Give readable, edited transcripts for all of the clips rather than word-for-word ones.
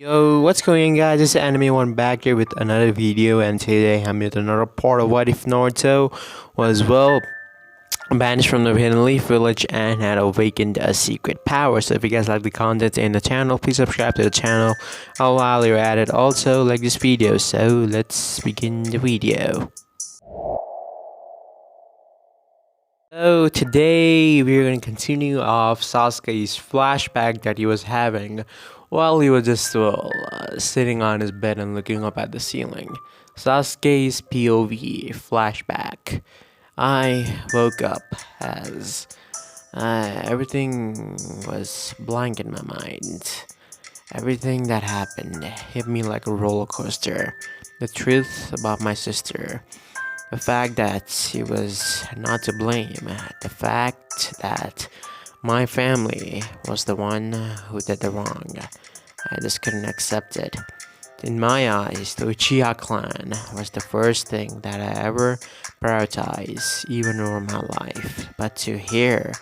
Yo, what's going on guys? This is Anime One back here with another video, and today I'm with another part of What If Naruto was banished from the Hidden Leaf Village and had awakened a secret power. So if you guys like the content in the channel, please subscribe to the channel while you're at it. Also like this video. So let's begin the video. So today we're going to continue off Sasuke's flashback that he was having while he was just sitting on his bed and looking up at the ceiling. Sasuke's POV flashback. I woke up as everything was blank in my mind. Everything that happened hit me like a roller coaster. The truth about my sister. The fact that she was not to blame. The fact that my family was the one who did the wrong. I just couldn't accept it. In my eyes, the Uchiha clan was the first thing that I ever prioritized, even over my life. But to hear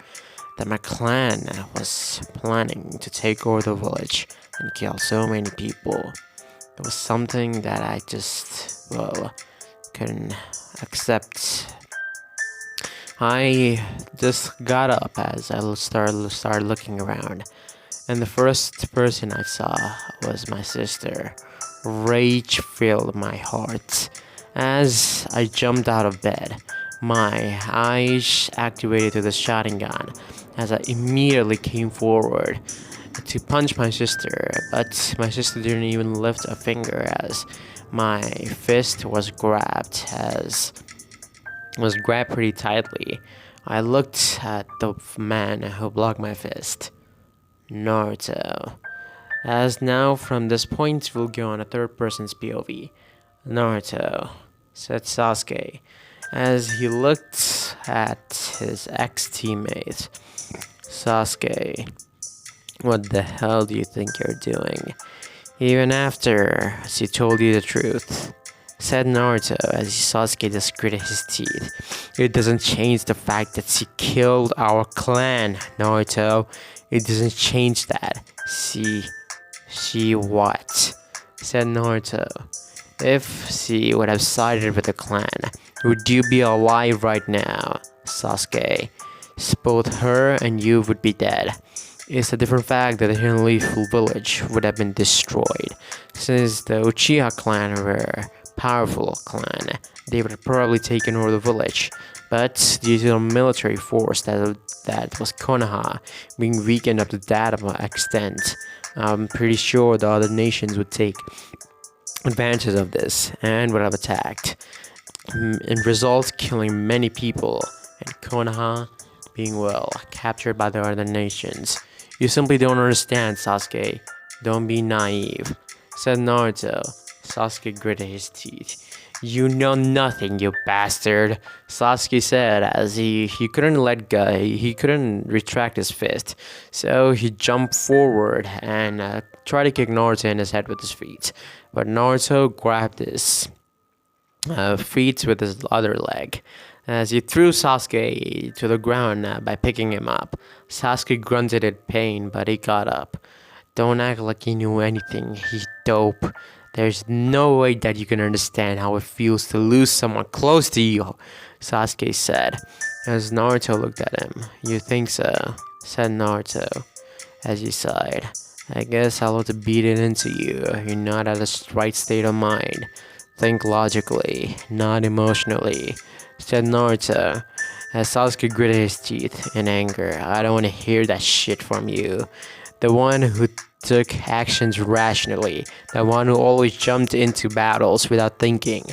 that my clan was planning to take over the village and kill so many people, it was something that I just, couldn't accept. I just got up as I started looking around, and the first person I saw was my sister. Rage filled my heart as I jumped out of bed. My eyes activated to the Sharingan as I immediately came forward to punch my sister, but my sister didn't even lift a finger as my fist was grabbed pretty tightly. I looked at the man who blocked my fist, Naruto. As now from this point we'll go on a third person's POV. Naruto, said Sasuke, as he looked at his ex-teammate. Sasuke, what the hell do you think you're doing? Even after she told you the truth, said Naruto as Sasuke just gritted his teeth. It doesn't change the fact that she killed our clan, Naruto. It doesn't change that. She what? Said Naruto. If she would have sided with the clan, would you be alive right now, Sasuke? Both her and you would be dead. It's a different fact that the Hidden Leaf Village would have been destroyed. Since the Uchiha clan were a powerful clan, they would have probably taken over the village. But due to the military force that was Konoha being weakened up to that extent, I'm pretty sure the other nations would take advantage of this and would have attacked. In result, killing many people, and Konoha being captured by the other nations. You simply don't understand, Sasuke. Don't be naive, said Naruto. Sasuke gritted his teeth. You know nothing, you bastard, Sasuke said as he couldn't let go, he couldn't retract his fist. So he jumped forward and tried to kick Naruto in his head with his feet. But Naruto grabbed his feet with his other leg as he threw Sasuke to the ground by picking him up. Sasuke grunted in pain, but he got up. Don't act like you knew anything, he's dope. There's no way that you can understand how it feels to lose someone close to you, Sasuke said, as Naruto looked at him. You think so? Said Naruto, as he sighed. I guess I'll have to beat it into you. You're not at a right state of mind. Think logically, not emotionally, said Naruto, as Sasuke gritted his teeth in anger. I don't want to hear that shit from you. The one who took actions rationally, the one who always jumped into battles without thinking.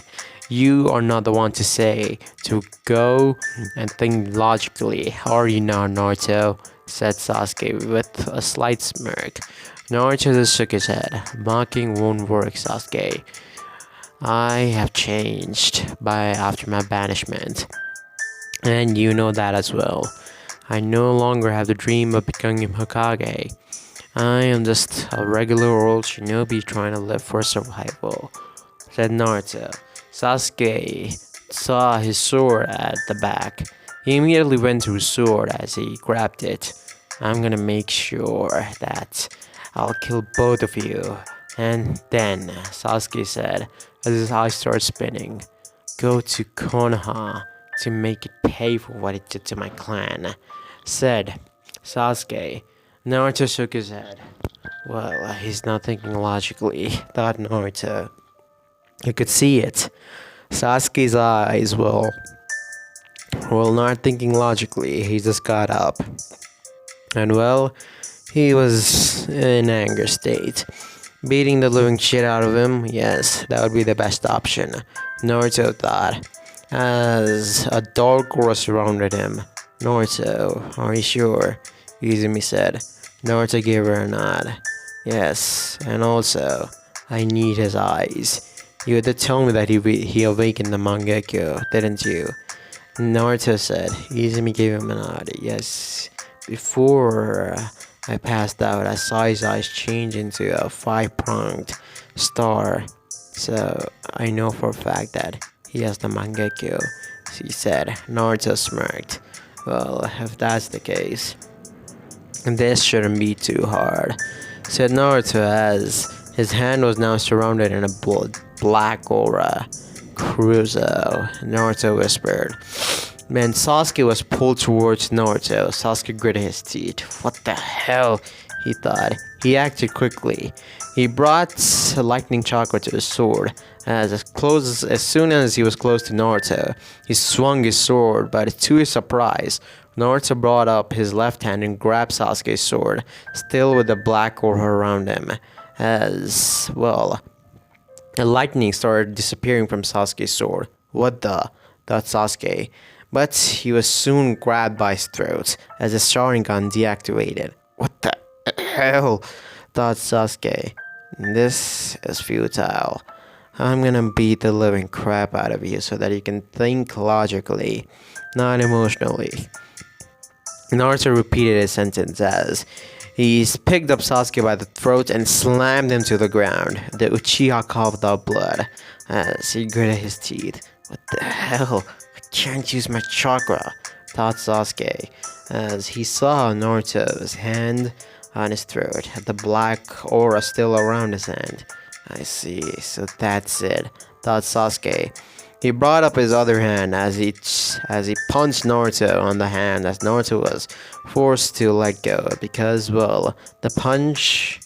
You are not the one to say to go and think logically, are you now, Naruto? Said Sasuke with a slight smirk. Naruto just shook his head. Mocking won't work, Sasuke. I have changed after my banishment, and you know that as well. I no longer have the dream of becoming Hokage. I am just a regular old shinobi trying to live for survival, said Naruto. Sasuke saw his sword at the back. He immediately went to his sword as he grabbed it. I'm gonna make sure that I'll kill both of you, And then Sasuke said, as his eyes started spinning, "Go to Konoha to make it pay for what it did to my clan," said Sasuke. Naruto shook his head. Well, he's not thinking logically, thought Naruto. You could see it. Sasuke's eyes well, not thinking logically. He just got up. And well, he was in anger state. Beating the living shit out of him, yes, that would be the best option, Naruto thought, as a dark aura surrounded him. Naruto, are you sure? Izumi said. Naruto gave her a nod. Yes, and also, I need his eyes. You had to tell me that he awakened the Mangekyo, didn't you? Naruto said. Izumi gave him a nod. Yes, before I passed out, I saw his eyes change into a five-pronged star. So I know for a fact that he has the Mangekyo, she said. Naruto smirked. Well, if that's the case, this shouldn't be too hard, said Naruto as his hand was now surrounded in a black aura. Cruzo, Naruto whispered. When Sasuke was pulled towards Naruto, Sasuke gritted his teeth. What the hell? He thought. He acted quickly. He brought lightning chakra to his sword. As soon as he was close to Naruto, he swung his sword, but to his surprise, Naruto brought up his left hand and grabbed Sasuke's sword, still with the black aura around him. As well, the lightning started disappearing from Sasuke's sword. What the? Thought Sasuke. But he was soon grabbed by his throat as the Sharingan deactivated. What the hell? Thought Sasuke. This is futile. I'm gonna beat the living crap out of you so that you can think logically, not emotionally. Naruto repeated his sentence as he picked up Sasuke by the throat and slammed him to the ground. The Uchiha coughed up blood as he gritted his teeth. What the hell? I can't use my chakra, thought Sasuke, as he saw Naruto's hand on his throat, the black aura still around his hand. I see, so that's it, thought Sasuke. He brought up his other hand as he punched Naruto on the hand as Naruto was forced to let go because, well, the punch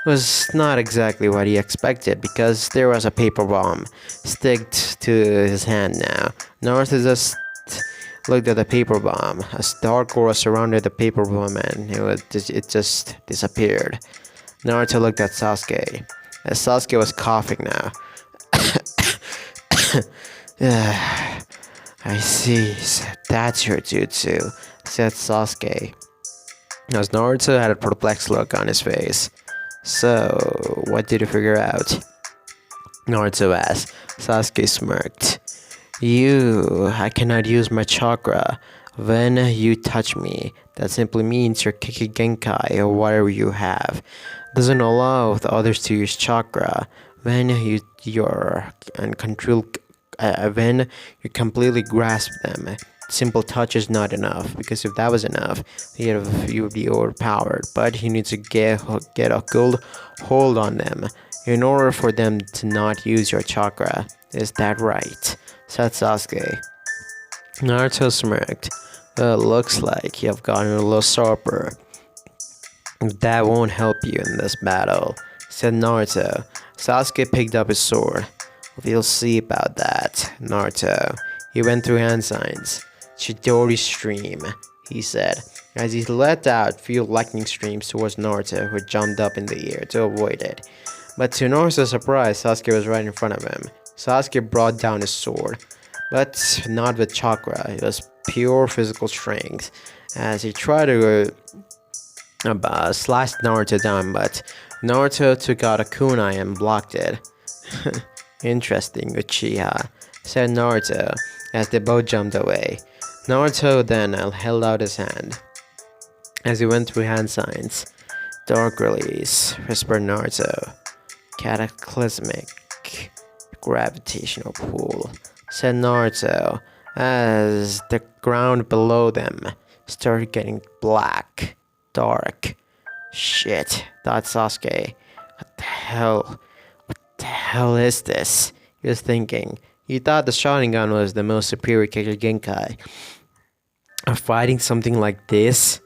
was not exactly what he expected because there was a paper bomb sticked to his hand now. Naruto just looked at the paper bomb. A dark aura surrounded the paper bomb and it just disappeared. Naruto looked at Sasuke as Sasuke was coughing now. I see, so that's your jutsu, said Sasuke, as Naruto had a perplexed look on his face. So, what did you figure out? Naruto asked. Sasuke smirked. I cannot use my chakra. When you touch me, that simply means your Kiki Genkai or whatever you have doesn't allow the others to use chakra. When you completely grasp them, simple touch is not enough, because if that was enough, you would be overpowered. But you need to get a good hold on them in order for them to not use your chakra. Is that right? Said Sasuke. Naruto smirked. Looks like you have gotten a little sharper. That won't help you in this battle, said Naruto. Sasuke picked up his sword. We'll see about that, Naruto. He went through hand signs. Chidori stream, he said, as he let out few lightning streams towards Naruto, who jumped up in the air to avoid it. But to Naruto's surprise, Sasuke was right in front of him. Sasuke brought down his sword, but not with chakra. It was pure physical strength, as he tried to slash Naruto down, but Naruto took out a kunai and blocked it. Interesting, Uchiha, said Naruto as they both jumped away. Naruto then held out his hand as he went through hand signs. Dark release, whispered Naruto. Cataclysmic gravitational pull, said Naruto as the ground below them started getting black, dark. Shit, thought Sasuke. The hell? The hell is this? He was thinking. He thought the Sharingan was the most superior Genkai. Fighting something like this?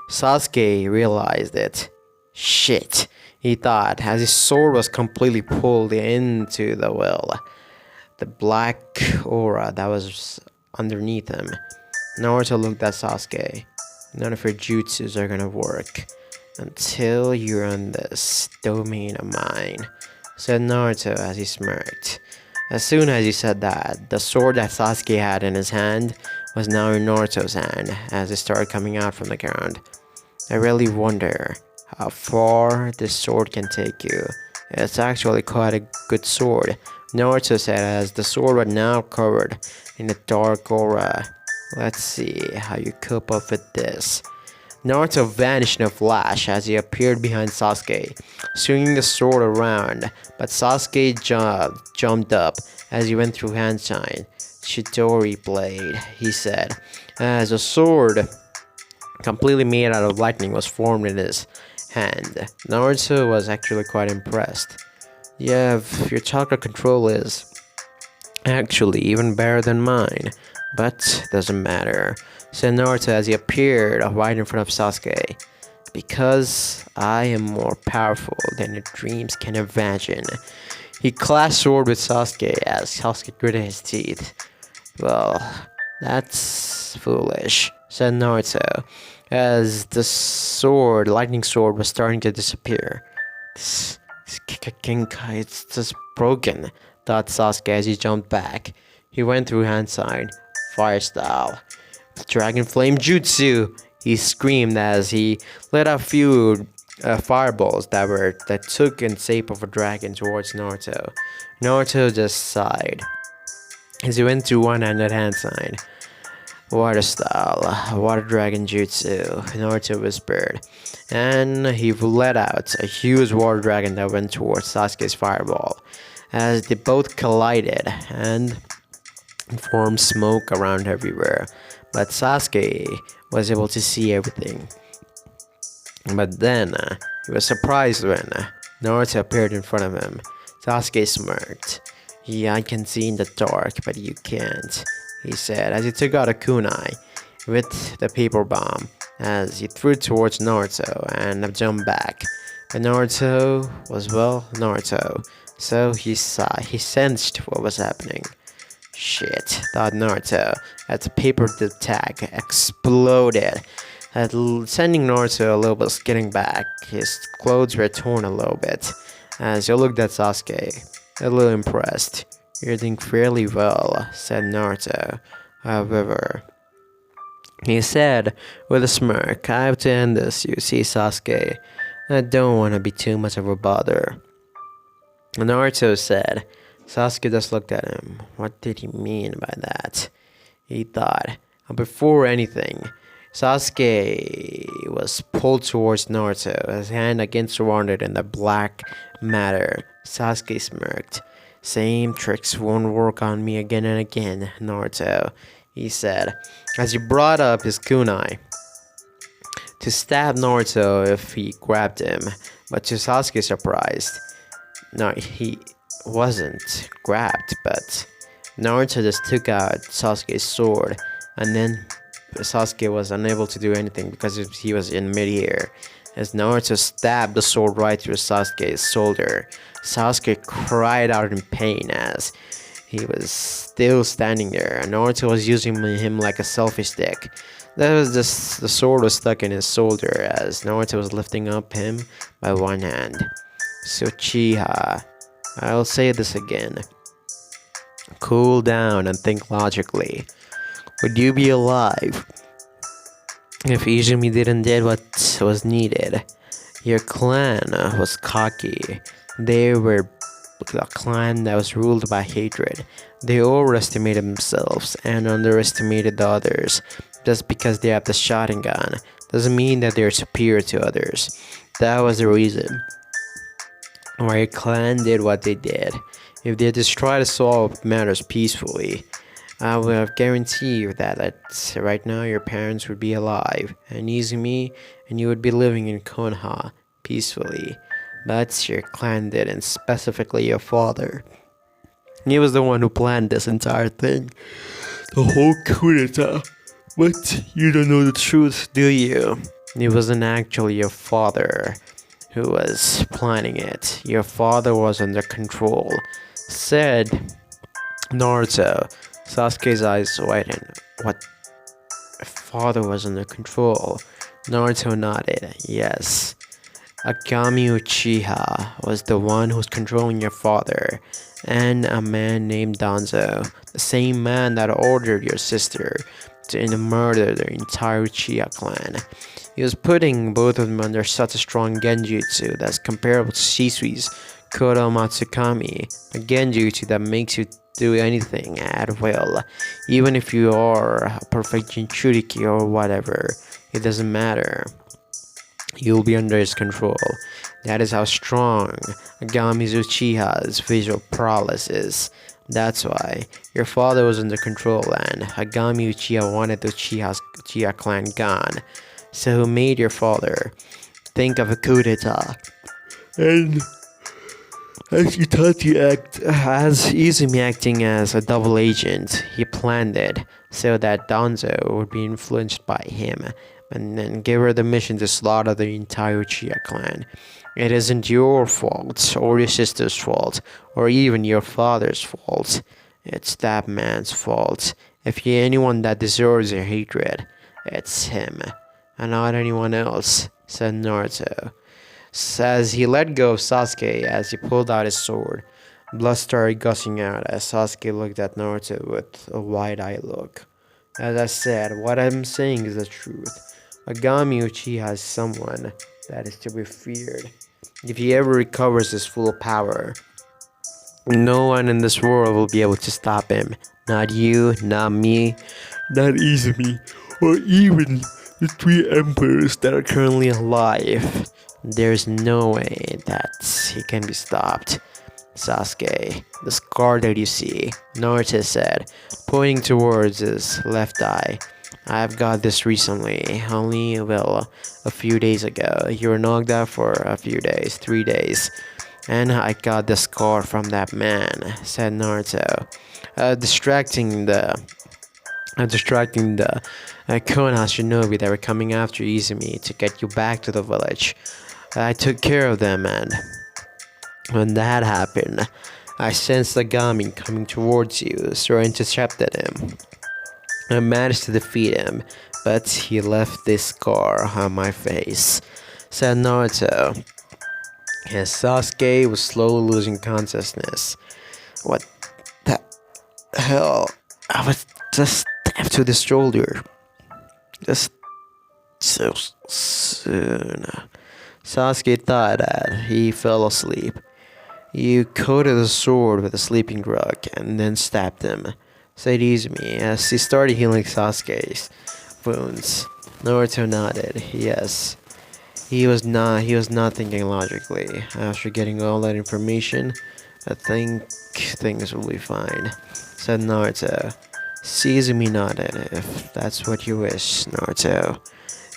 Sasuke realized it. Shit, he thought, as his sword was completely pulled into the well. The black aura that was underneath him. Naruto looked at Sasuke. None of your jutsus are gonna work until you're on this domain of mine, said Naruto as he smirked. As soon as he said that, the sword that Sasuke had in his hand was now in Naruto's hand as it started coming out from the ground. I really wonder how far this sword can take you. It's actually quite a good sword, Naruto said as the sword was now covered in a dark aura. Let's see how you cope up with this. Naruto vanished in a flash as he appeared behind Sasuke, swinging the sword around, but Sasuke jumped up as he went through hand sign. Chidori blade, he said, as a sword completely made out of lightning was formed in his hand. Naruto was actually quite impressed. Yeah, your chakra control is actually even better than mine, but doesn't matter, said Naruto as he appeared right in front of Sasuke. Because I am more powerful than your dreams can imagine. He clashed sword with Sasuke as Sasuke gritted his teeth. Well, that's foolish, said Naruto, as the sword, lightning sword, was starting to disappear. This Genkai, it's just broken, thought Sasuke as he jumped back. He went through hand sign, fire style. Dragon Flame Jutsu! He screamed as he let out a few fireballs that took in shape of a dragon towards Naruto. Naruto just sighed as he went to one-handed hand sign. Water style, water dragon jutsu, Naruto whispered, and he let out a huge water dragon that went towards Sasuke's fireball. As they both collided and formed smoke around everywhere, but Sasuke was able to see everything. But then he was surprised when Naruto appeared in front of him. Sasuke smirked. Yeah, I can see in the dark, but you can't, he said as he took out a kunai with the paper bomb as he threw it towards Naruto and jumped back. But Naruto was, well, Naruto, so he sensed what was happening. Shit, thought Naruto as the paper attack exploded, sending Naruto a little bit skidding back. His clothes were torn a little bit as he looked at Sasuke, a little impressed. You're doing fairly well, said Naruto. However, he said with a smirk, I have to end this, you see, Sasuke. I don't want to be too much of a bother. Naruto said. Sasuke just looked at him. What did he mean by that? He thought. Before anything, Sasuke was pulled towards Naruto, his hand again surrounded in the black matter. Sasuke smirked. Same tricks won't work on me again and again, Naruto, he said, as he brought up his kunai to stab Naruto if he grabbed him, but to Sasuke's surprise, no, he wasn't grabbed, but Naruto just took out Sasuke's sword, and then Sasuke was unable to do anything because he was in midair. As Naruto stabbed the sword right through Sasuke's shoulder, Sasuke cried out in pain as he was still standing there, and Naruto was using him like a selfie stick. That was just, the sword was stuck in his shoulder as Naruto was lifting up him by one hand. So Uchiha, I'll say this again. Cool down and think logically. Would you be alive if Izumi didn't did what was needed? Your clan was cocky. They were a clan that was ruled by hatred. They overestimated themselves and underestimated the others. Just because they have the Sharingan doesn't mean that they're superior to others. That was the reason why your clan did what they did. If they just try to solve matters peacefully, I would have guaranteed you that right now your parents would be alive, and Izumi and you would be living in Konoha peacefully. But your clan didn't, specifically your father. He was the one who planned this entire thing. The whole coup d'etat. But you don't know the truth, do you? It wasn't actually your father who was planning it. Your father was under control, said Naruto. Sasuke's eyes widened. What? Father was under control? Naruto nodded. Yes. Akami Uchiha was the one who was controlling your father, and a man named Danzo, the same man that ordered your sister to murder the entire Uchiha clan. He was putting both of them under such a strong genjutsu that's comparable to Shisui's Kodo Matsukami, a genjutsu that makes you do anything at will, even if you are a perfect Jinchuriki or whatever. It doesn't matter. You'll be under his control. That is how strong Agami Uchiha's visual prowess is. That's why your father was under control and Agami Uchiha wanted the Uchiha clan gone. So who made your father think of a coup d'etat? And as Izumi acting as a double agent, he planned it so that Danzo would be influenced by him and then give her the mission to slaughter the entire Uchiha clan. It isn't your fault, or your sister's fault, or even your father's fault. It's that man's fault. If you're anyone that deserves your hatred, it's him, and not anyone else, said Naruto. As he let go of Sasuke as he pulled out his sword, blood started gushing out as Sasuke looked at Naruto with a wide-eyed look. As I said, what I'm saying is the truth. Agami Uchiha is someone that is to be feared. If he ever recovers his full power, no one in this world will be able to stop him. Not you, not me, not Izumi, or even the three emperors that are currently alive. There's no way that he can be stopped. Sasuke, the scar that you see, Naruto said, pointing towards his left eye. I've got this recently, only, well, a few days ago. You were knocked out for a few days, 3 days. And I got the scar from that man, said Naruto, distracting the Konoha shinobi that were coming after Izumi to get you back to the village. I took care of them, and when that happened, I sensed Agami coming towards you, so I intercepted him. I managed to defeat him, but he left this scar on my face, said Naruto. As Sasuke was slowly losing consciousness. What the hell? I was just stabbed to the shoulder. Just so soon. Sasuke thought that he fell asleep. You coated the sword with a sleeping drug and then stabbed him, said Izumi as he started healing Sasuke's wounds. Naruto nodded. Yes. He was not thinking logically. After getting all that information, I think things will be fine, said Naruto. Izumi nodded. If that's what you wish, Naruto.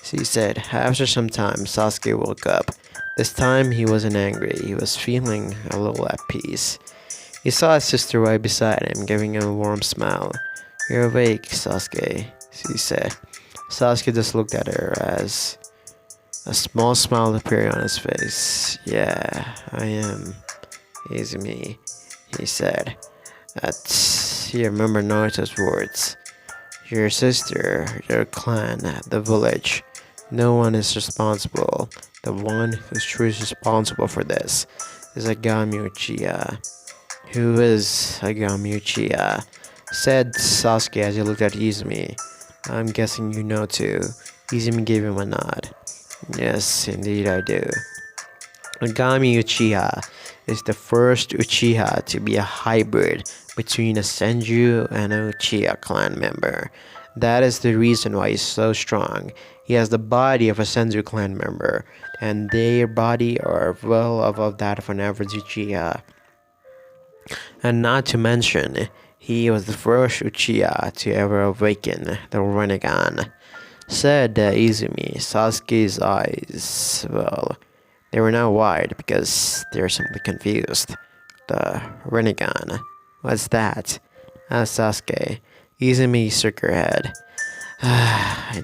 He said. After some time, Sasuke woke up. This time he wasn't angry. He was feeling a little at peace. He saw his sister right beside him, giving him a warm smile. You're awake, Sasuke, she said. Sasuke just looked at her as a small smile appeared on his face. Yeah, I am. Izumi, he said. He remembered Naruto's words. Your sister, your clan, the village. No one is responsible. The one who's truly responsible for this is Agami Uchiha. Who is Agami Uchiha? Said Sasuke as he looked at Izumi. I'm guessing you know too. Izumi gave him a nod. Yes, indeed I do. Agami Uchiha is the first Uchiha to be a hybrid between a Senju and a Uchiha clan member. That is the reason why he's so strong. He has the body of a Senju clan member, and their body are well above that of an average Uchiha. And not to mention, he was the first Uchiha to ever awaken the Rinnegan, said Izumi. Sasuke's eyes, well, They were now wide because they were simply confused. The Rinnegan. What's that? Asked Sasuke. Izumi shook her head.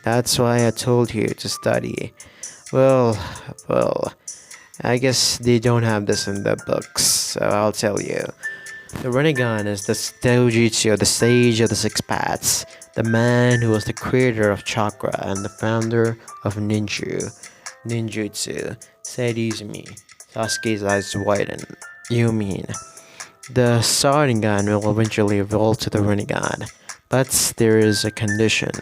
That's why I told you to study. Well, well, I guess they don't have this in the books, so I'll tell you. The Rinnegan is the Dojutsu, the sage of the six paths, the man who was the creator of chakra and the founder of ninjutsu, said Izumi. Sasuke's eyes widened. You mean the Sharingan will eventually evolve to the Rinnegan, but there is a condition.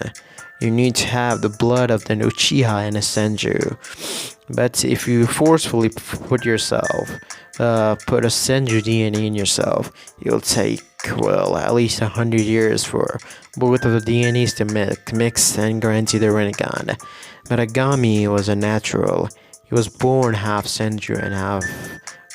You need to have the blood of the Uchiha and a Senju. But if you forcefully put a Senju DNA in yourself, it'll take, well, at least 100 years for both of the DNAs to mix and grant you the Rinnegan. But Agami was a natural. He was born half Senju and half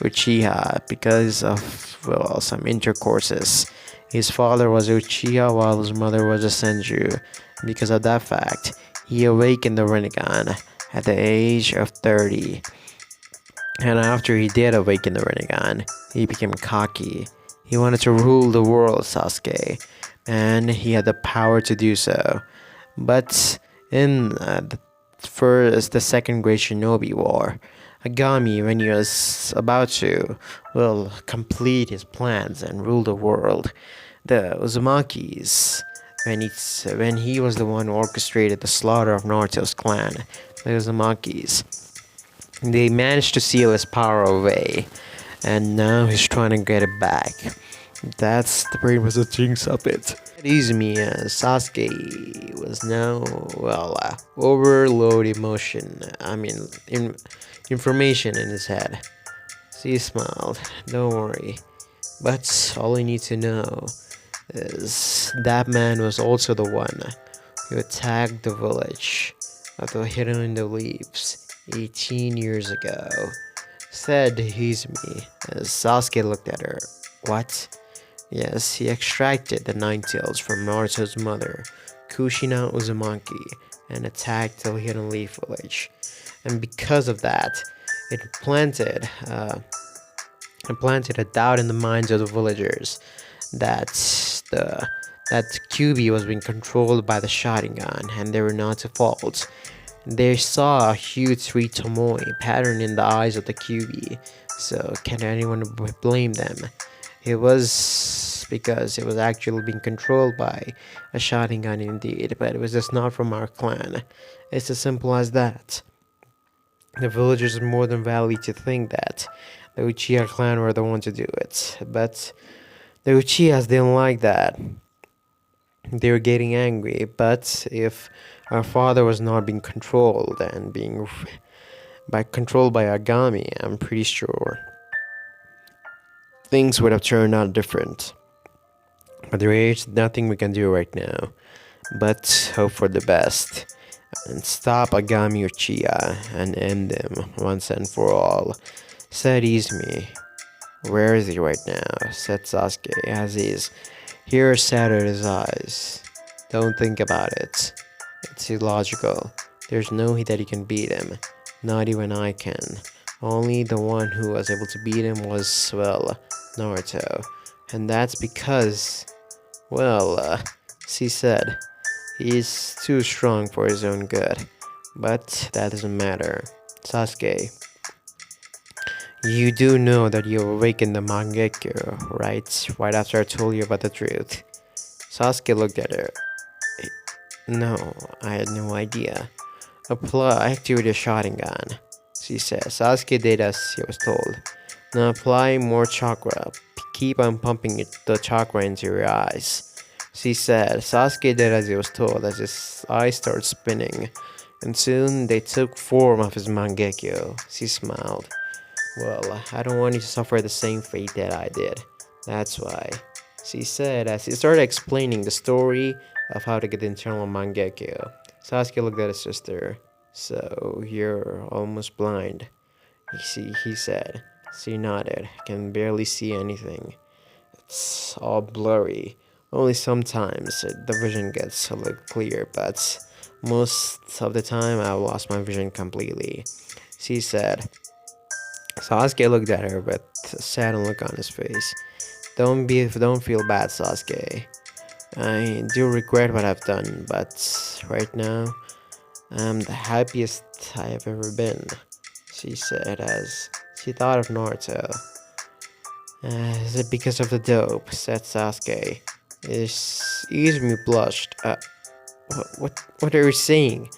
Uchiha because of, well, some intercourses. His father was Uchiha while his mother was a Senju. Because of that fact, he awakened the Rinnegan at the age of 30. And after he did awaken the Rinnegan, he became cocky. He wanted to rule the world, Sasuke, and he had the power to do so. But in the Second Great Shinobi War, Agami, when he was about to, well, complete his plans and rule the world, the Uzumakis, when he was the one who orchestrated the slaughter of Naruto's clan, the Uzumakis, they managed to seal his power away, and now he's trying to get it back. That's the pretty much the jinx of it. Izumi, Sasuke was now, well, overload information in his head. So he smiled. Don't worry. But all you need to know is that man was also the one who attacked the village of the Hidden in the Leaves 18 years ago, said Izumi as Sasuke looked at her. What? Yes, he extracted the nine tails from Naruto's mother, Kushina Uzumaki, and attacked the Hidden Leaf village. And because of that, it planted a doubt in the minds of the villagers that Kyuubi was being controlled by the Sharingan, and they were not at fault. They saw a huge three tomoe pattern in the eyes of the Kyuubi, so can anyone blame them? It was because it was actually being controlled by a Sharingan indeed, but it was just not from our clan. It's as simple as that. The villagers are more than valid to think that the Uchiha clan were the one to do it, but the Uchihas didn't like that. They were getting angry, but if our father was not being controlled and being controlled by Agami, I'm pretty sure things would have turned out different. But there is nothing we can do right now, but hope for the best and stop Agami Uchiha and end him once and for all, said Izumi. Where is he right now? Said Sasuke as his hair shattered his eyes. Don't think about it. It's illogical. There's no way that he can beat him. Not even I can. Only the one who was able to beat him was, well, Naruto. And that's because, well, she said, he's too strong for his own good. But that doesn't matter. Sasuke, you do know that you awakened the Mangekyo, right? Right after I told you about the truth. Sasuke looked at her. No, I had no idea. Activate your Sharingan, she said. Sasuke did as he was told. Now apply more chakra. Keep on pumping the chakra into your eyes, she said. Sasuke did as he was told as his eyes started spinning, and soon they took form of his Mangekyo. She smiled. Well, I don't want you to suffer the same fate that I did. That's why, she said as he started explaining the story of how to get the internal Mangekyo. Sasuke looked at his sister. So, you're almost blind, he said. She nodded. I can barely see anything. It's all blurry. Only sometimes the vision gets a little clear, but most of the time I've lost my vision completely, she said. Sasuke looked at her with a sad look on his face. Don't feel bad, Sasuke. I do regret what I've done, but right now I'm the happiest I have ever been, she said as she thought of Naruto. Is it because of the dope? Said Sasuke. Izumi blushed. What are you saying?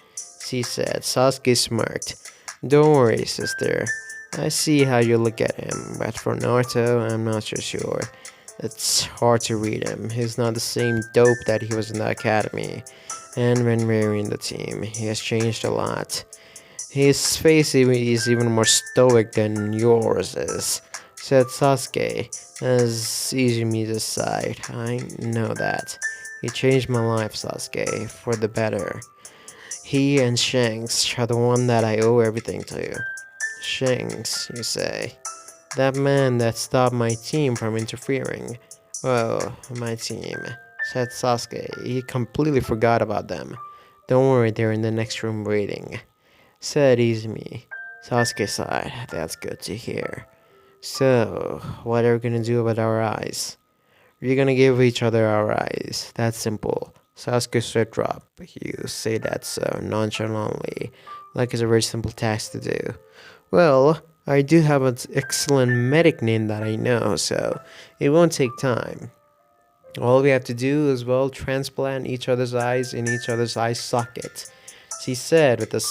She said. Sasuke smirked. Don't worry, sister. I see how you look at him, but for Naruto, I'm not so sure. It's hard to read him. He's not the same dope that he was in the academy. And when we're in the team, he has changed a lot. His face is even more stoic than yours is, said Sasuke, as Izumi sighed. I know that. He changed my life, Sasuke, for the better. He and Shanks are the one that I owe everything to. Shanks, you say? That man that stopped my team from interfering. Well, my team, said Sasuke. He completely forgot about them. Don't worry, they're in the next room waiting, said Izumi. Sasuke sighed. That's good to hear. So, what are we gonna do about our eyes? We're gonna give each other our eyes. That's simple. Sasuke straight drop. You say that so nonchalantly, like it's a very simple task to do. Well, I do have an excellent medic name that I know, so it won't take time. All we have to do is, well, transplant each other's eyes in each other's eye socket, she said with a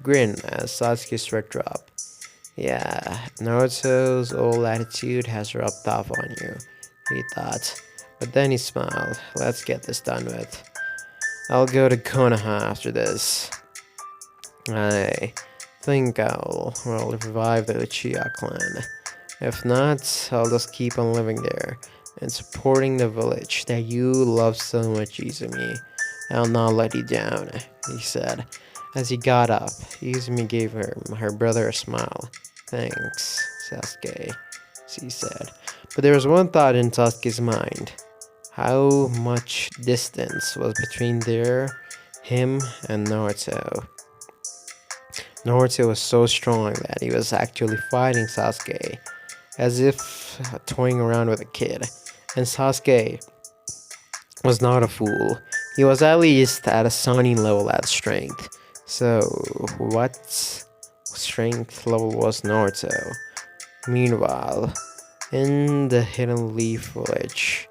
grin as Sasuke straight drop. Yeah, Naruto's old attitude has rubbed off on you, he thought. But then he smiled. Let's get this done with. I'll go to Konoha after this. I think well, revive the Uchiha clan. If not, I'll just keep on living there and supporting the village that you love so much, Izumi. I'll not let you down, he said. As he got up, Izumi gave her brother a smile. Thanks, Sasuke, she said. But there was one thought in Sasuke's mind. How much distance was between him and Naruto? Naruto was so strong that he was actually fighting Sasuke, as if toying around with a kid. And Sasuke was not a fool. He was at least at a Sonic level at strength. So, what strength level was Naruto? Meanwhile, in the Hidden Leaf Village,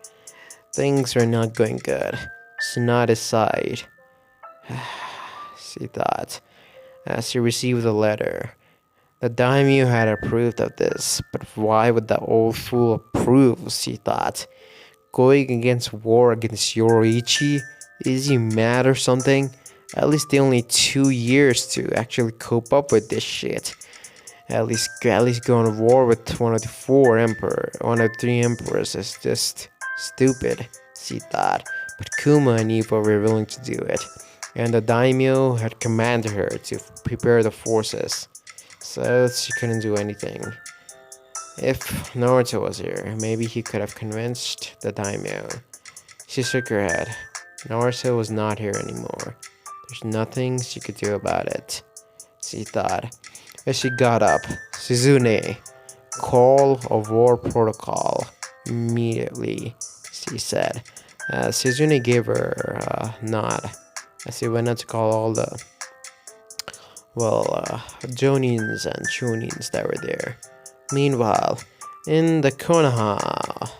things were not going good. Tsunade sighed, she thought, as she received the letter. The daimyo had approved of this, but why would the old fool approve, she thought. Going against war against Yoroichi? Is he mad or something? At least they only 2 years to actually cope up with this shit. At least going to war with one of the 3 emperors is just stupid, she thought. But Kuma and Ippo were willing to do it, and the daimyo had commanded her to prepare the forces, so she couldn't do anything. If Naruto was here, maybe he could have convinced the daimyo. She shook her head. Naruto was not here anymore. There's nothing she could do about it, she thought. As she got up, Shizune, call of war protocol immediately, she said. Shizune gave her a nod as he went out to call all the, Jonins and Chunins that were there. Meanwhile, in the Konoha,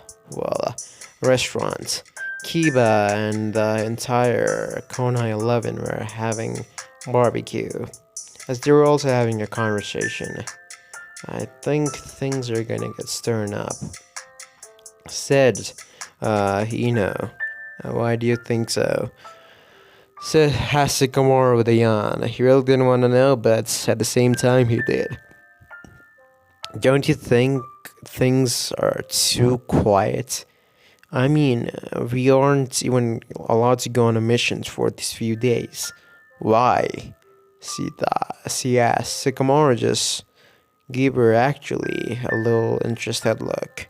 restaurant, Kiba and the entire Konoha 11 were having barbecue, as they were also having a conversation. I think things are gonna get stirred up, said Ino. Why do you think so? Said Hasekamura with a yawn. He really didn't want to know, but at the same time he did. Don't you think things are too quiet? I mean, we aren't even allowed to go on a missions for these few days. Why? She asked. Sycamore just gave her actually a little interested look.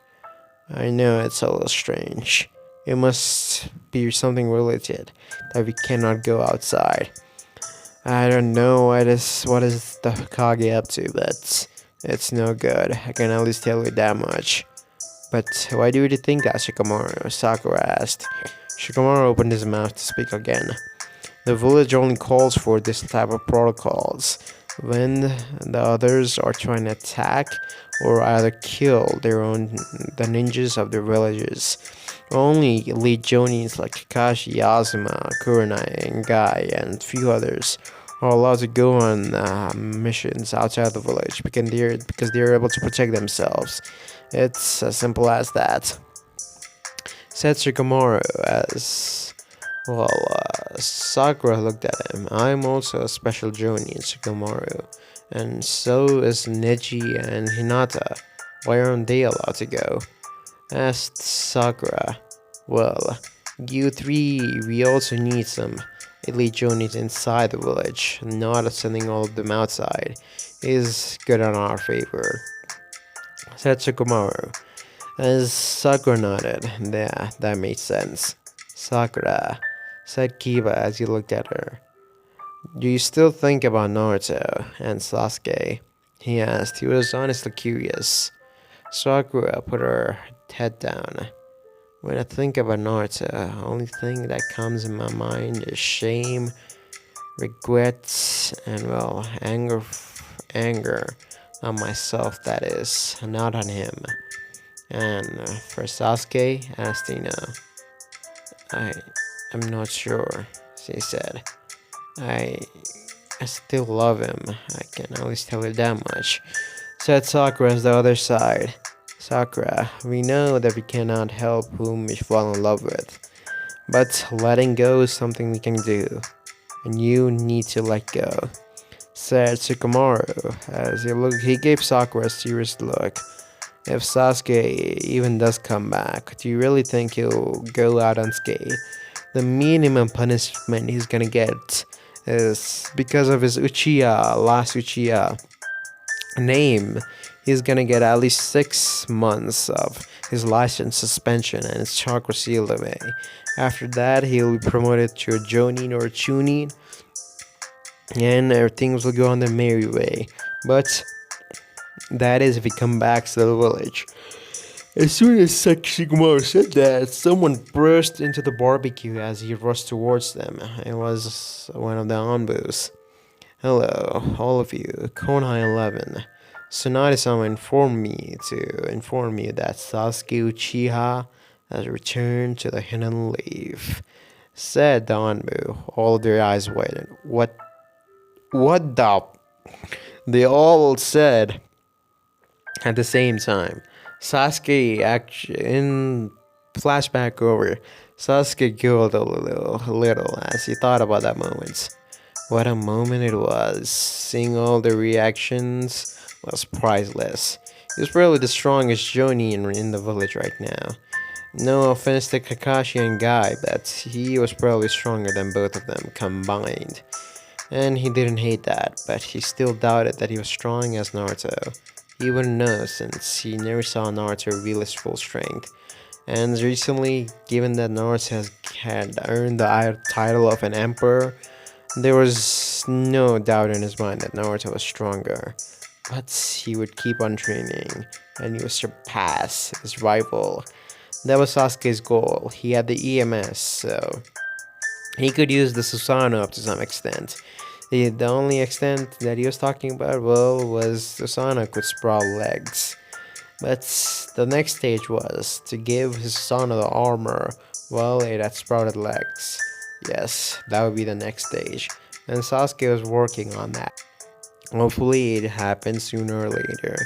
I know it's a little strange. It must be something related that we cannot go outside. I don't know what is the Hokage up to, but It's no good. I can at least tell you that much. But why do you think that, Shikamaru? Sakura asked. Shikamaru opened his mouth to speak again. The village only calls for this type of protocols when the others are trying to attack or either kill the ninjas of their villages. Only elite jonins like Kakashi, Azuma, Kurenai, and Guy, and a few others are allowed to go on missions outside the village because they're able to protect themselves. It's as simple as that. Said Shikamaru as well. Sakura looked at him. I'm also a special Jonin, Shikamaru, and so is Neji and Hinata. Why aren't they allowed to go? Asked Sakura. Well, you three, we also need some elite Jonins inside the village. Not sending all of them outside is good on our favor, said Shikamaru. As Sakura nodded, yeah, that made sense. Sakura, said Kiba as he looked at her. Do you still think about Naruto and Sasuke? He asked. He was honestly curious. Sakura put her head down. When I think about Naruto, the only thing that comes in my mind is shame, regret, and well, anger on myself, that is, not on him. And for Sasuke, asked I am not sure, she said. I I still love him. I can always tell you that much. Said Sakura's the other side. Sakura, we know that we cannot help whom we fall in love with. But letting go is something we can do. And you need to let go. Said Shikamaru as he gave Sakura a serious look. If Sasuke even does come back, do you really think he'll go out unscathed? The minimum punishment he's gonna get is because of his last Uchiha name. He's gonna get at least 6 months of his license suspension and his chakra sealed away. After that, he'll be promoted to a Jonin or a Chunin, and things will go on their merry way. But that is if he comes back to the village. As soon as Shikamaru said that, someone burst into the barbecue as he rushed towards them. It was one of the Anbus. Hello, all of you. Konai 11. Tsunade-sama informed me that Sasuke Uchiha has returned to the Hidden Leaf. Said the Anbu, all of their eyes widened. What the? They all said at the same time. Sasuke in flashback over. Sasuke giggled a little as he thought about that moment. What a moment it was. Seeing all the reactions was priceless. He was probably the strongest Jonin in the village right now. No offense to Kakashi and Guy, but he was probably stronger than both of them combined. And he didn't hate that, but he still doubted that he was strong as Naruto. He wouldn't know since he never saw Naruto reveal his full strength. And recently, given that Naruto had earned the title of an emperor, there was no doubt in his mind that Naruto was stronger. But he would keep on training, and he would surpass his rival. That was Sasuke's goal. He had the EMS, so he could use the Susanoo up to some extent. The only extent that he was talking about, well, was Susanoo could sprawl legs. But the next stage was to give his Susanoo the armor while it had sprouted legs. Yes, that would be the next stage. And Sasuke was working on that. Hopefully it happens sooner or later.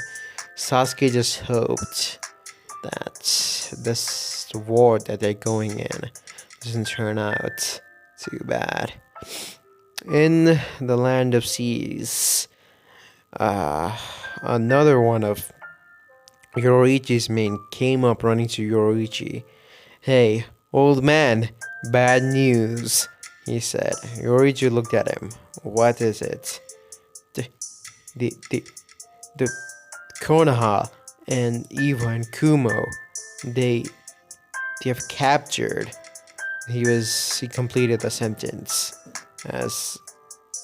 Sasuke just hoped that this war that they're going in doesn't turn out too bad. In the land of seas, another one of Yoriichi's men came up running to Yoriichi. Hey, old man, bad news, he said. Yoriichi looked at him. What is it? The Konoha and Eva and Kumo, they have captured. He completed the sentence as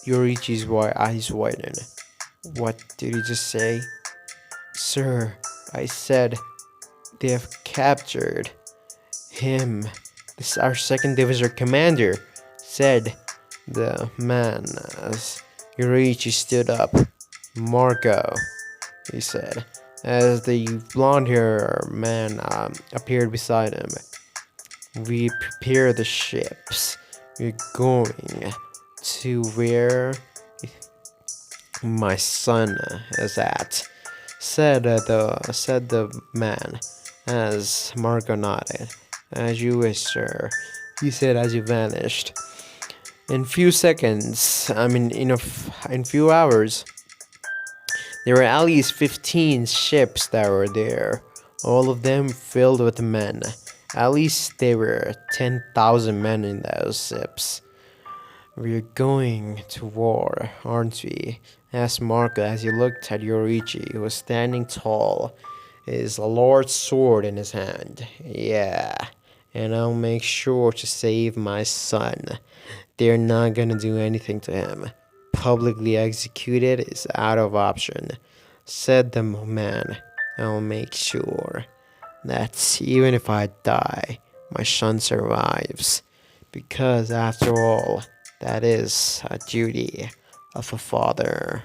Yoriichi's eyes widened. What did he just say? Sir, I said, they have captured him. This is our second division commander, said the man as Yoriichi stood up. Marco, he said, as the blonde-haired man appeared beside him. We prepare the ships. We're going to where my son is at, said the man, as Marco nodded. As you wish, sir, he said as he vanished. In few seconds, in few hours, there were at least 15 ships that were there, all of them filled with men. At least there were 10,000 men in those ships. We're going to war, aren't we? Asked Marco as he looked at Yoriichi, who was standing tall, his large sword in his hand. Yeah, and I'll make sure to save my son. They're not gonna do anything to him. Publicly executed is out of option, said the man. I'll make sure that even if I die, my son survives. Because after all, that is a duty of a father.